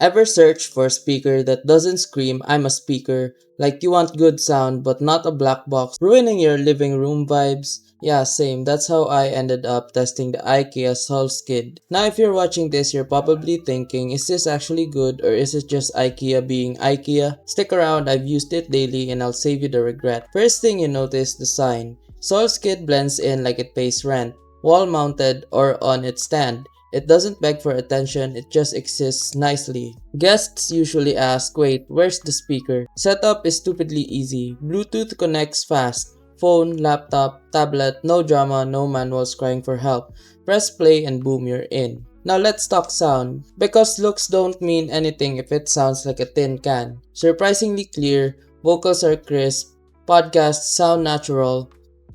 Ever search for a speaker that doesn't scream "I'm a speaker"? Like you want good sound but not a black box ruining your living room vibes? Yeah, same. That's how I ended up testing the IKEA Solskydd. Now if you're watching this, you're probably thinking, is this actually good or is it just IKEA being IKEA? Stick around, I've used it daily and I'll save you the regret. First thing you notice, the sign. Solskydd blends in like it pays rent, wall mounted or on its stand. It doesn't beg for attention, it just exists nicely. Guests usually ask, wait, where's the speaker? Setup is stupidly easy. Bluetooth connects fast. Phone, laptop, tablet, no drama, no manuals crying for help. Press play and boom, you're in. Now let's talk sound. Because looks don't mean anything if it sounds like a tin can. Surprisingly clear, vocals are crisp, podcasts sound natural,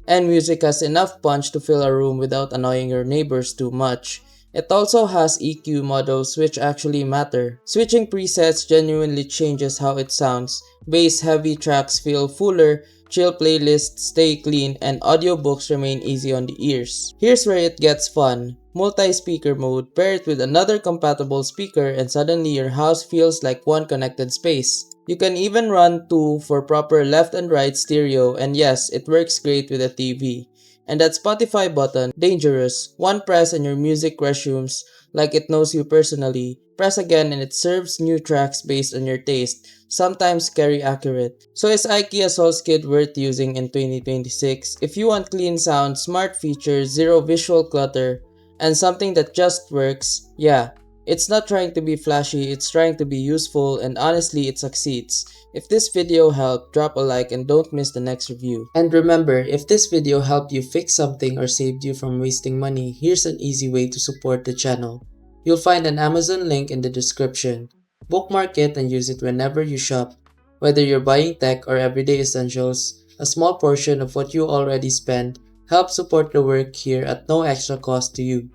and music has enough punch to fill a room without annoying your neighbors too much. It also has EQ models which actually matter. Switching presets genuinely changes how it sounds. Bass heavy tracks feel fuller, chill playlists stay clean, and audiobooks remain easy on the ears. Here's where it gets fun. Multi-speaker mode, pair it with another compatible speaker and suddenly your house feels like one connected space. You can even run two for proper left and right stereo, and yes, it works great with a TV. And that Spotify button, dangerous. One press and your music resumes like it knows you personally. Press again and it serves new tracks based on your taste, sometimes scary accurate. So is IKEA Solskydd worth using in 2026? If you want clean sound, smart features, zero visual clutter, and something that just works, yeah. It's not trying to be flashy, it's trying to be useful, and honestly it succeeds. If this video helped, drop a like and don't miss the next review. And remember, if this video helped you fix something or saved you from wasting money, here's an easy way to support the channel. You'll find an Amazon link in the description. Bookmark it and use it whenever you shop. Whether you're buying tech or everyday essentials, a small portion of what you already spend helps support the work here at no extra cost to you.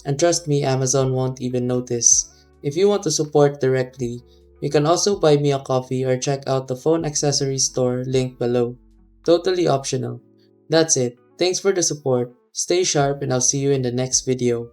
And trust me, Amazon won't even notice. If you want to support directly, you can also buy me a coffee or check out the phone accessories store linked below. Totally optional. That's it. Thanks for the support. Stay sharp and I'll see you in the next video.